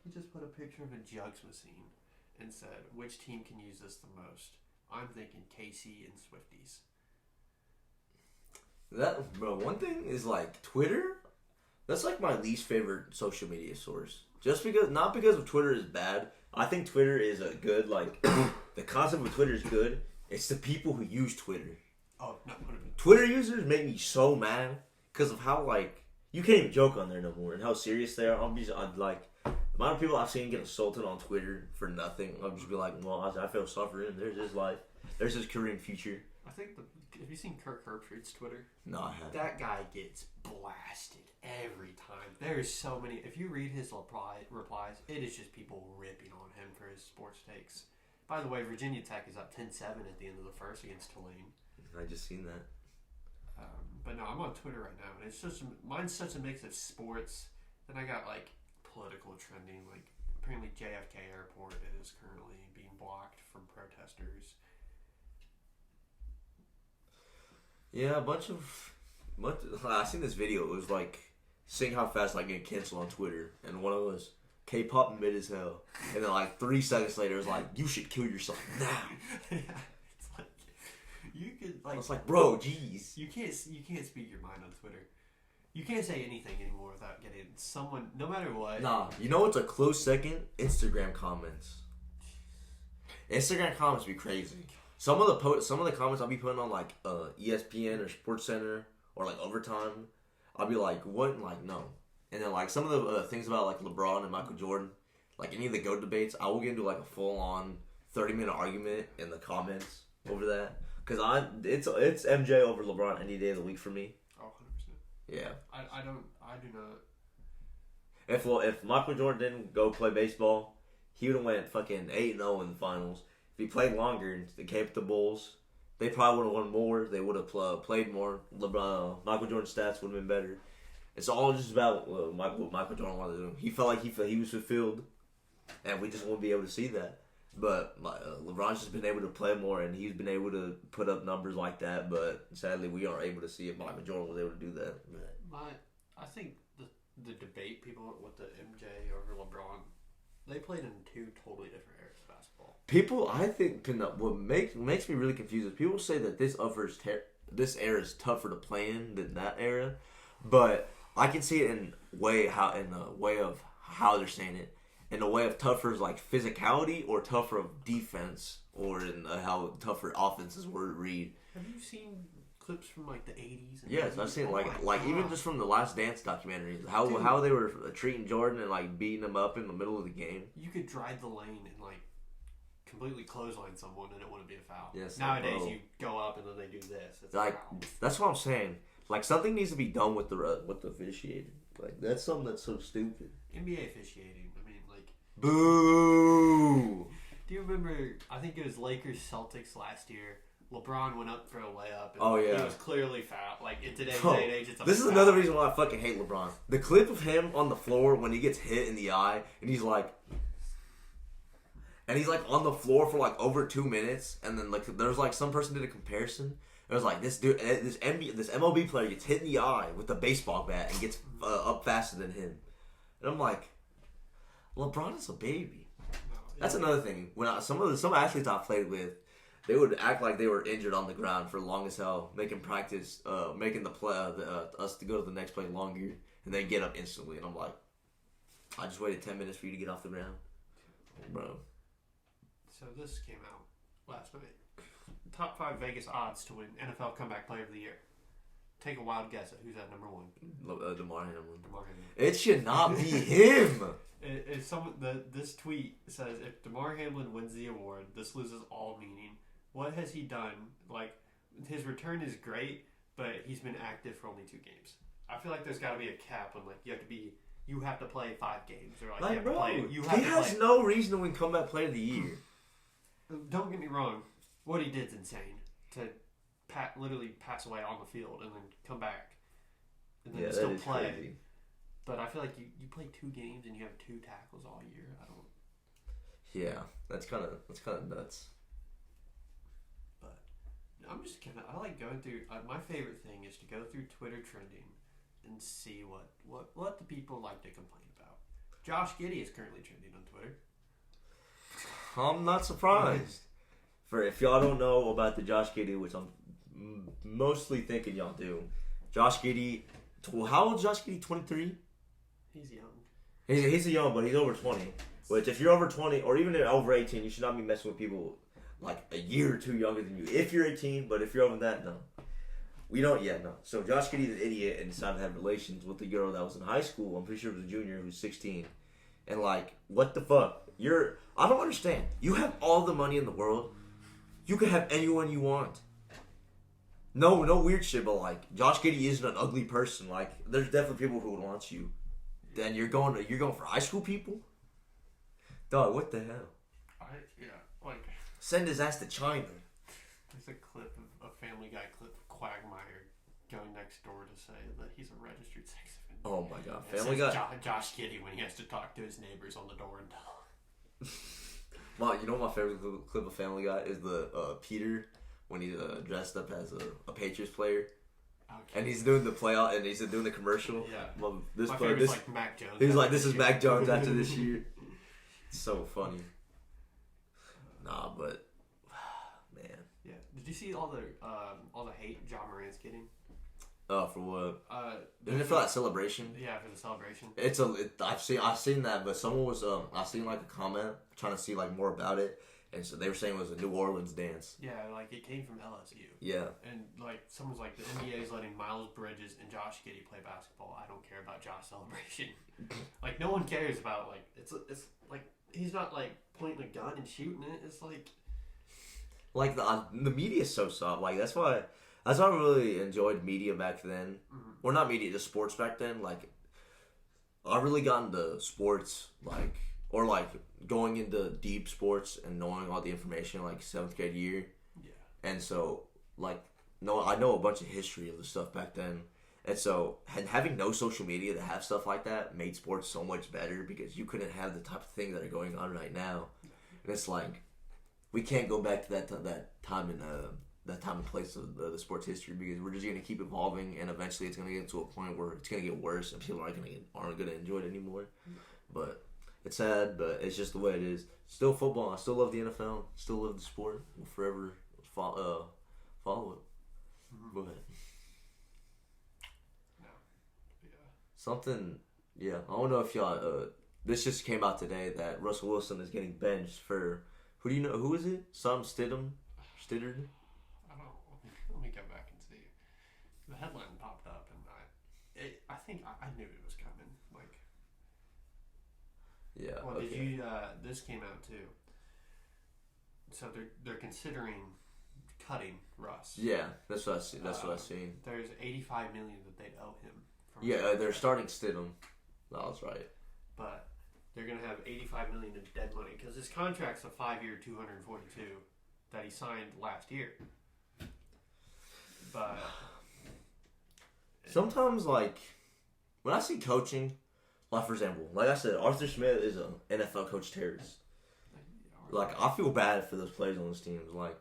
He just put a picture of a jugs machine and said, which team can use this the most? I'm thinking KC and Swifties. One thing is like Twitter, that's like my least favorite social media source. Not because of Twitter is bad. I think Twitter is a good, like, the concept of Twitter is good. It's the people who use Twitter. Oh, no. Twitter users make me so mad because of how, like, you can't even joke on there no more and how serious they are. I'm like, the amount of people I've seen get assaulted on Twitter for nothing. I'll just be like, well, I feel suffering. There's his life. There's his career and future. I think have you seen Kirk Herbstreit's Twitter? No, I haven't. That guy gets blasted every time. There's so many. If you read his replies, it is just people ripping on him for his sports takes. By the way, Virginia Tech is up 10-7 at the end of the first against Tulane. I just seen that. But no, I'm on Twitter right now, and it's just mine's such a mix of sports. Then I got like political trending, like apparently JFK Airport is currently being blocked from protesters. Yeah, I seen this video. It was like seeing how fast I get canceled on Twitter, and one of them was K-pop mid as hell, and then like 3 seconds later, it was like, you should kill yourself now. Yeah, it's like you could like. I was like, bro, jeez. You can't speak your mind on Twitter. You can't say anything anymore without getting someone, no matter what. Nah, you know what's a close second? Instagram comments. Instagram comments be crazy. Some of the comments I'll be putting on like ESPN or SportsCenter or like Overtime, I'll be like, what? And like, no. And then like some of the things about like LeBron and Michael Jordan, like any of the GOAT debates, I will get into like a full on 30-minute argument in the comments over that. Because it's MJ over LeBron any day of the week for me. Oh, 100%. Yeah. I do not. If Michael Jordan didn't go play baseball, he would have went fucking 8-0 in the finals. If he played longer and they came with the Bulls, they probably would have won more. They would have played more. Michael Jordan's stats would have been better. It's all just about what Michael Jordan wanted to do. He felt like he was fulfilled, and we just won't be able to see that. But LeBron's just been able to play more, and he's been able to put up numbers like that. But sadly, we aren't able to see if Michael Jordan was able to do that. I think the debate people with the MJ over LeBron, they played in two totally different eras of basketball. People, I think, what makes me really confused is people say that this era is tougher to play in than that era, but I can see it in a way of how they're saying it. In a way of tougher is like physicality, or tougher of defense, or in how tougher offenses were to read. Have you seen clips from like the 80s? Yes, I've seen even just from the Last Dance documentaries, how they were treating Jordan and like beating him up in the middle of the game. You could drive the lane and like completely clothesline someone and it wouldn't be a foul. Yes, nowadays you go up and then they do this. It's like that's what I'm saying. Like something needs to be done with the officiating. Like that's something that's so stupid. NBA officiating. I mean, like boo. Do you remember? I think it was Lakers Celtics last year. LeBron went up for a layup. And he was clearly fouled. Like in today's day and age, it's this is another reason why I fucking hate LeBron. The clip of him on the floor when he gets hit in the eye, and he's like on the floor for like over 2 minutes, and then like there's like some person did a comparison. It was like this dude, this MLB player gets hit in the eye with a baseball bat and gets up faster than him, and I'm like, LeBron is a baby. That's another thing. When some athletes I played with, they would act like they were injured on the ground for long as hell, making practice, making the play us to go to the next play longer, and then get up instantly. And I'm like, I just waited 10 minutes for you to get off the ground, bro. So this came out last night. Top 5 Vegas odds to win NFL Comeback Player of the Year. Take a wild guess at who's at number 1. DeMar Hamlin. It should not be him. This tweet says, if DeMar Hamlin wins the award, this loses all meaning. What has he done? Like, his return is great, but he's been active for only 2 games. I feel like there's got to be a cap on, like, you have to play 5 games, or like he has no reason to win Comeback Player of the Year. Don't get me wrong. What he did's insane. To literally pass away on the field and then come back and then still play. Crazy. But I feel like you play 2 games and you have 2 tackles all year. I don't. Yeah, that's kind of nuts. But I'm just I like going through. My favorite thing is to go through Twitter trending and see what the people like to complain about. Josh Giddey is currently trending on Twitter. I'm not surprised. For if y'all don't know about the Josh Giddey, which I'm mostly thinking y'all do, Josh Giddey. How old is Josh Giddey? 23. He's young. He's young, but he's over 20. Which, if you're over 20 or even over 18, you should not be messing with people like a year or 2 younger than you. If you're 18, but if you're over that, no. We don't yet, no. So Josh Giddey's an idiot and decided to have relations with a girl that was in high school. I'm pretty sure it was a junior who's 16. And like, what the fuck? I don't understand. You have all the money in the world. You can have anyone you want. No weird shit, but like, Josh Giddey isn't an ugly person. Like, there's definitely people who would want you. Then you're going for high school people? Dog, what the hell? Send his ass to China. There's a clip of a Family Guy clip of Quagmire going next door to say that he's a registered sex offender. Oh my god, Family Guy. Josh Giddey when he has to talk to his neighbors on the door and tell. Well, you know my favorite clip of Family Guy is the Peter when he's dressed up as a Patriots player. Okay. And he's doing the playout, and he's doing the commercial. Yeah. Well, my favorite's like Mac Jones. He's like, this is Mac Jones after this year. It's so funny. Nah, but man. Yeah. Did you see all the hate John Morant's getting? Oh, for what? Isn't it for that celebration? Yeah, for the celebration. I've seen that, but someone was I seen like a comment trying to see like more about it, And so they were saying it was a New Orleans dance. Yeah, like it came from LSU. Yeah. And like someone's like, the NBA is letting Miles Bridges and Josh Giddey play basketball. I don't care about Josh Celebration. Like no one cares about like it's like he's not like pointing a gun and shooting it. It's like the media is so soft. Like that's why I really enjoyed media back then. Mm-hmm. Or not media, just sports back then. Like I really got into sports or going into deep sports and knowing all the information like 7th grade year. Yeah. And so I know a bunch of history of the stuff back then. And so having no social media to have stuff like that made sports so much better because you couldn't have the type of things that are going on right now. And it's like we can't go back to that time and place of the sports history because we're just going to keep evolving and eventually it's going to get to a point where it's going to get worse and people aren't going to enjoy it anymore. But it's sad, but it's just the way it is. Still football. I still love the NFL. Still love the sport. We'll forever follow it. Mm-hmm. Go ahead. No. Yeah. Something. Yeah. I don't know if y'all. This just came out today that Russell Wilson is getting benched for. Who do you know? Who is it? Some Stidham? Stittard? I don't know. Let me go back and see. The headline popped up, and I think I knew it was coming. Like, yeah. well, Okay. did you? This came out too. So they're considering cutting Russ. Yeah, that's what I see. That's what I seen. There's $85 million that they'd owe him. Yeah, they're starting Stidham. That was right. But they're gonna have $85 million in dead money because his contract's a 5-year, $242 that he signed last year. But sometimes, like when I see coaching, like for example, like I said, Arthur Smith is an NFL coach terrorist. Like I feel bad for those players on those teams. Like,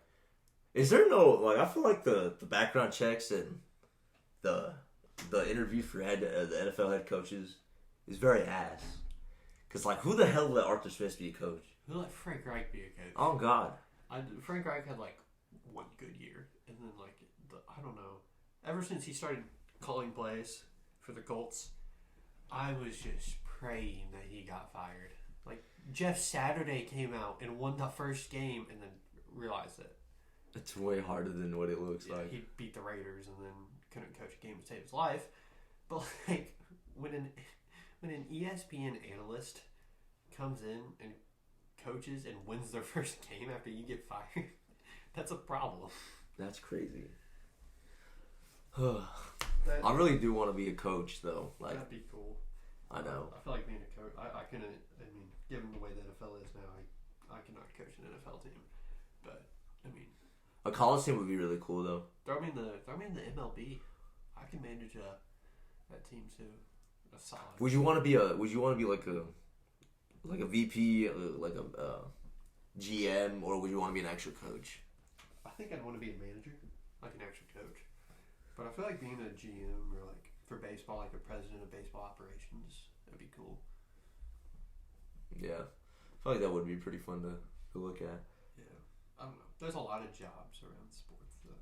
is there no like? I feel like the background checks and the interview for the NFL head coaches is very ass. Cause like, who the hell let Arthur Smith be a coach? Who let Frank Reich be a coach? Oh God. Frank Reich had like one good year, and then like I don't know. Ever since he started calling plays for the Colts, I was just praying that he got fired. Like Jeff Saturday came out and won the first game, and then realized that it's way harder than what it looks like. He beat the Raiders and then couldn't coach a game to save his life. But like when an ESPN analyst comes in and coaches and wins their first game after you get fired, that's a problem. That's crazy. I really do want to be a coach, though. Like that'd be cool. I know. I feel like being a coach. I couldn't. I mean, given the way the NFL is now, I cannot coach an NFL team. But I mean, a college team would be really cool, though. throw me in the MLB. I can manage that team too. A solid. Would you want to be like a VP, like a GM, or would you want to be an actual coach? I think I'd want to be a manager, like an actual coach. But I feel like being a GM or like for baseball, like a president of baseball operations, that'd be cool. Yeah, I feel like that would be pretty fun to look at. Yeah, I don't know. There's a lot of jobs around sports that.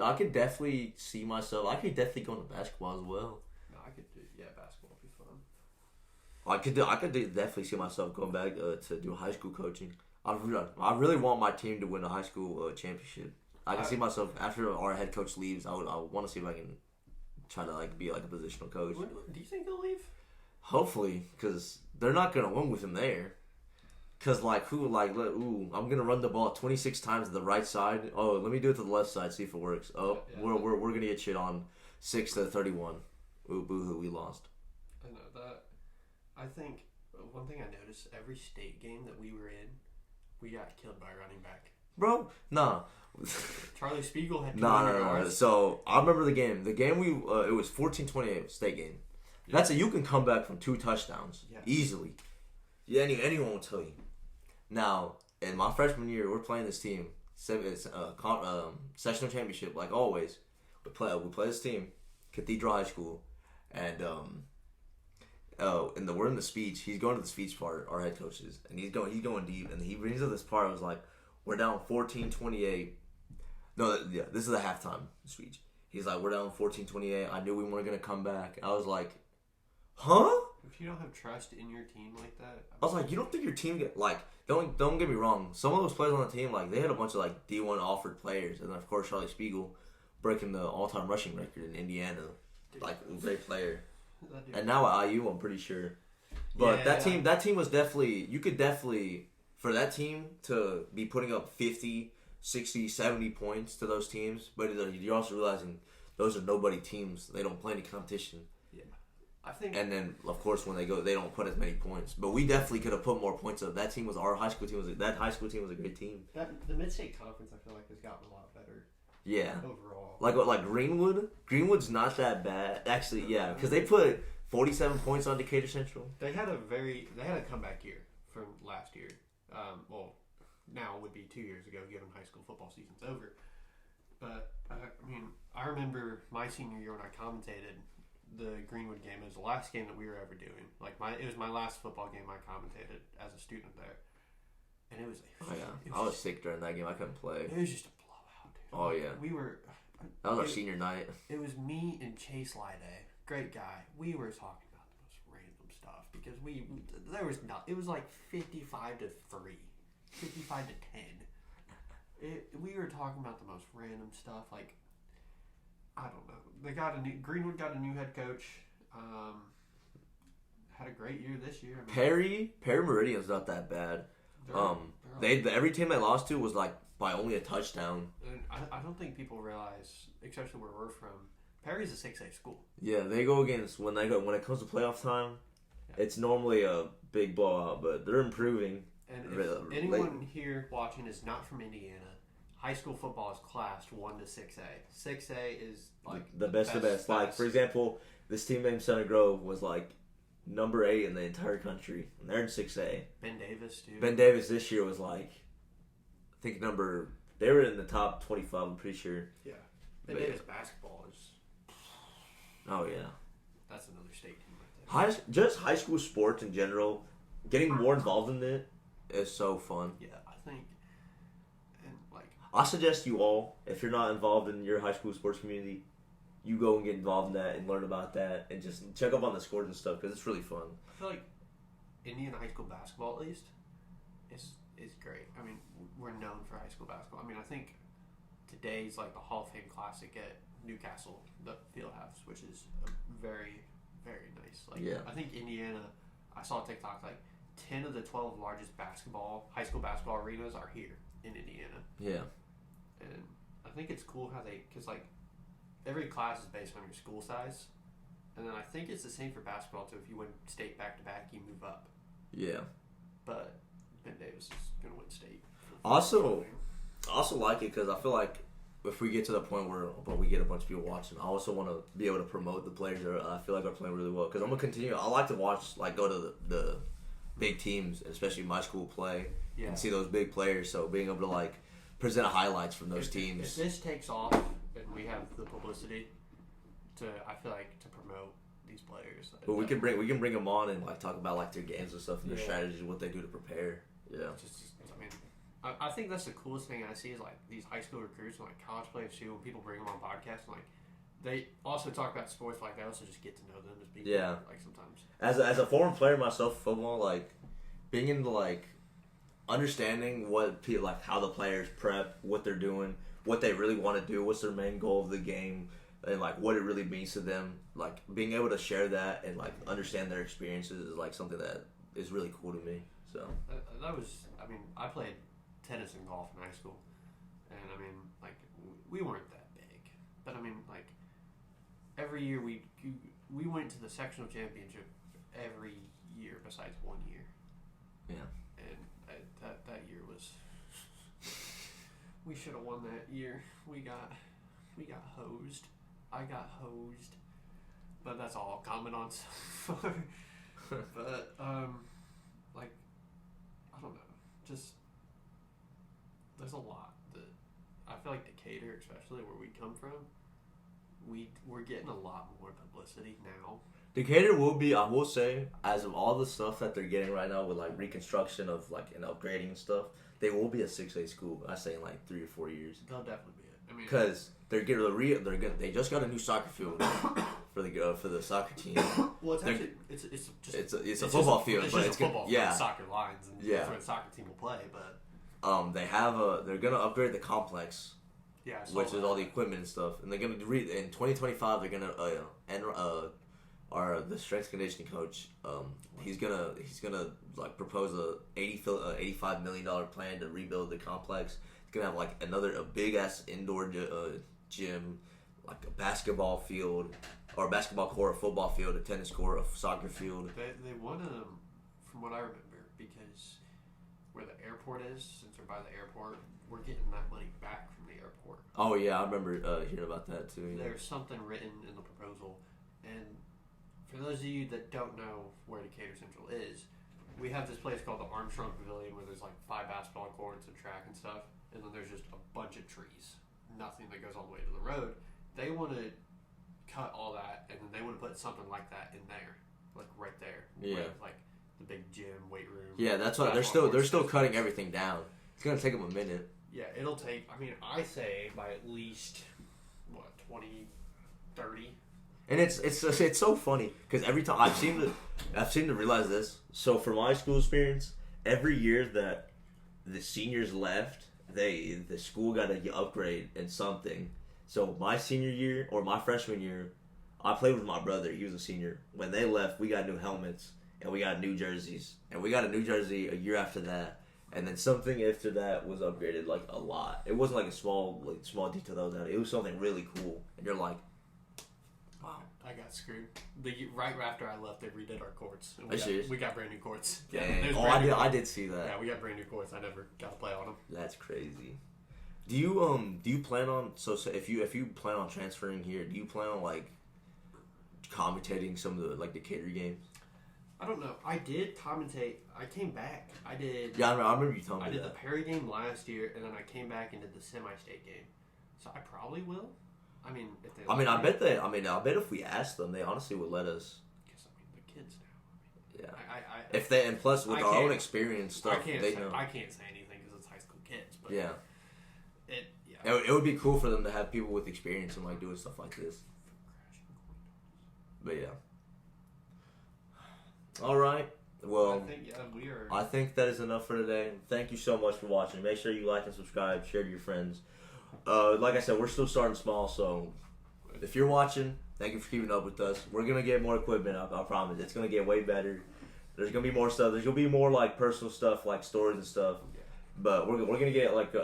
I could definitely see myself. I could definitely go into basketball as well. No, I could do. Yeah, basketball would be fun. I could definitely see myself going back to do high school coaching. I really want my team to win a high school championship. I can see myself after our head coach leaves. I want to see if I can try to like be like a positional coach. Do you think he'll leave? Hopefully, because they're not gonna win with him there. Cause I'm gonna run the ball 26 times to the right side. Oh, let me do it to the left side, see if it works. Oh, yeah. We're gonna get shit on 6-31. Ooh, boo-hoo, we lost. I know that. I think one thing I noticed every state game that we were in, we got killed by a running back. Bro, nah. Charlie Spiegel had 200 yards. So I remember the game. The game it was 14-28 state game. Yeah. You can come back from 2 touchdowns easily. Yeah, anyone will tell you. Now, in my freshman year, we're playing this team. It's sectional championship, like always. We play this team, Cathedral High School, and we're in the speech. He's going to the speech part, our head coaches, and he's going deep, and he brings up this part. I was like, we're down 14-28. No, yeah, this is the halftime speech. He's like, we're down 14-28. I knew we weren't gonna come back. I was like, Huh? If you don't have trust in your team like that, I was like, you don't think your team don't get me wrong. Some of those players on the team, like they had a bunch of like D1 offered players, and then of course Charlie Spiegel breaking the all-time rushing record in Indiana, like a great player. And now at IU, I'm pretty sure. But that team was definitely, you could definitely, for that team to be putting up 50, 60, 70 points to those teams, but you're also realizing those are nobody teams. They don't play any competition. Yeah. I think. And then, of course, when they go, they don't put as many points. But we definitely could have put more points up. That team was our high school team. That high school team was a great team. The Mid-State Conference, I feel like, has gotten a lot better. Yeah. Overall. Like Greenwood? Greenwood's not that bad. Actually, yeah. Because they put 47 points on Decatur Central. They had a comeback year from last year. Well, now would be 2 years ago, given high school football season's over. But, I remember my senior year when I commentated the Greenwood game. It was the last game that we were ever doing. It was my last football game I commentated as a student there. And it was I was sick during that game. I couldn't play. It was just a blowout, dude. Oh, yeah. That was our senior night. It was me and Chase Lyday. Great guy. We were talking about the most random stuff because it was like 55 to 3. 55 to 10. We were talking about the most random stuff. Like, I don't know. Greenwood got a new head coach. Had a great year this year. Perry Meridian's not that bad. Every team they lost to was like by only a touchdown. And I don't think people realize, especially where we're from, Perry's a 6A school. Yeah, they go against when it comes to playoff time. Yeah. It's normally a big blowout, but they're improving. And if anyone here watching is not from Indiana, high school football is classed 1 to 6A. 6A is like the best of best. Like, for example, this team named Center Grove was like number 8 in the entire country. And they're in 6A. Ben Davis, dude. Ben Davis this year was like, I think they were in the top 25, I'm pretty sure. Yeah. Ben Davis basketball is. Oh, yeah. That's another state team right there. Just high school sports in general, getting more involved in it is so fun. Yeah, I think. I suggest you all, if you're not involved in your high school sports community, you go and get involved in that and learn about that and just check up on the scores and stuff because it's really fun. I feel like Indiana high school basketball, at least, is great. We're known for high school basketball. I think today's like the Hall of Fame Classic at Newcastle, the Fieldhouse, which is very, very nice. I think Indiana, I saw TikTok, 10 of the 12 largest high school basketball arenas are here in Indiana. Yeah. And I think it's cool how because every class is based on your school size. And then I think it's the same for basketball too. If you win state back-to-back, you move up. Yeah. But Ben Davis is going to win state. I also like it because I feel like if we get to the point where we get a bunch of people watching, I also want to be able to promote the players that I feel like are playing really well. Because I'm going to continue. I like to watch, go to the big teams, especially my school play, and see those big players. So being able to, present highlights from those teams. If this takes off and we have the publicity to promote these players. But we can bring them on and talk about their games and stuff and their strategies, what they do to prepare. Yeah. I think that's the coolest thing I see is these high school recruits and college players too. When people bring them on podcasts, they also talk about sports. They also just get to know them as people. Yeah. Sometimes. As a former player myself, football, being into understanding what people how the players prep, what they're doing, what they really want to do, what's their main goal of the game, and what it really means to them. Being able to share that and understand their experiences is something that is really cool to me. So that was, I played tennis and golf in high school, and we weren't that big, but every year we went to the sectional championship every year besides 1 year. Yeah. And that year was we should have won that year. We got hosed. I got hosed. But that's all I'll comment on so far. But I don't know. Just there's a lot that I feel like Decatur, especially where we come from, we're getting a lot more publicity now. Decatur will be, I will say, as of all the stuff that they're getting right now with reconstruction of and upgrading and stuff, they will be a 6A school. I say in 3 or 4 years. They'll definitely be it. Because they just got a new soccer field for the soccer team. Well, it's actually it's just it's a football field, it's but just it's a football good. Yeah, field, soccer lines, and that's where the soccer team will play. But they're gonna upgrade the complex. Yeah, which is all the equipment and stuff, and they're gonna in 2025. They're gonna the strength conditioning coach. He's gonna like propose $85 million plan to rebuild the complex. It's gonna have like a big ass indoor gym, like a basketball field or a basketball court, a football field, a tennis court, a soccer field. They want to, from what I remember, because where the airport is, since they're by the airport, we're getting that money back from the airport. Oh yeah, I remember hearing about that too. Yeah. There's something written in the proposal, and for those of you that don't know where Decatur Central is, we have this place called the Armstrong Pavilion where there's like 5 basketball courts and track and stuff, and then there's just a bunch of trees, nothing that goes all the way to the road. They want to cut all that, and then they want to put something like that in there, like right there. Yeah. Like the big gym, weight room. Yeah, that's what they're still cutting everything down. It's gonna take them a minute. Yeah, it'll take. I mean, I say by at least 2030. And it's so funny because every time I've seemed to realize this. So for my school experience, every year that the seniors left, the school got to upgrade in something. So my senior year or my freshman year, I played with my brother. He was a senior. When they left, we got new helmets and we got new jerseys, and we got a new jersey a year after that. And then something after that was upgraded like a lot. It wasn't like a small detail that was done. It was something really cool, and you're like, wow. I got screwed. Right after I left, they redid our courts. And we got brand new courts. Yeah. I did see that. Yeah, we got brand new courts. I never got to play on them. That's crazy. Do you plan on if you plan on transferring here? Do you plan on like commentating some of the like Decatur games? I don't know. I did commentate. I came back. I did. Yeah, I remember you telling me I did that. the Perry game last year, and then I came back and did the semi-state game. So I probably will. I mean, if they. I bet if we asked them, they honestly would let us. Because the kids now. Yeah. If they and plus with our own experience stuff, they know. I can't say anything because it's high school kids. But yeah. It would be cool for them to have people with experience and like doing stuff like this. But yeah. All right. Well, I think that is enough for today. Thank you so much for watching. Make sure you like and subscribe. Share to your friends. Like I said, we're still starting small, so if you're watching, thank you for keeping up with us. We're gonna get more equipment. I promise. It's gonna get way better. There's gonna be more stuff. There's gonna be more like personal stuff, like stories and stuff. But we're gonna get like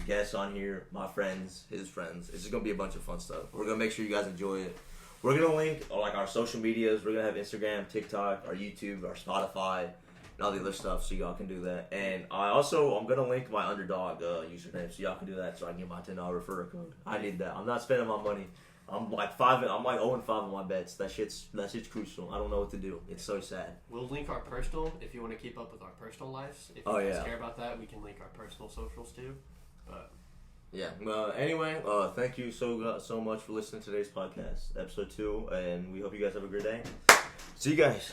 guests on here, my friends, his friends. It's just gonna be a bunch of fun stuff. We're gonna make sure you guys enjoy it. We're gonna link like our social medias. We're gonna have Instagram, TikTok, our YouTube, our Spotify, and all the other stuff, so y'all can do that. And I'm gonna link my Underdog username, so y'all can do that, so I can get my $10 referral code. I need that. I'm not spending my money. I'm like 0-5 on my bets. That shit's crucial. I don't know what to do. It's so sad. We'll link our personal if you want to keep up with our personal lives. If you guys care about that, we can link our personal socials too. But yeah. Anyway, thank you so much for listening to today's podcast, episode 2, and we hope you guys have a great day. See you guys.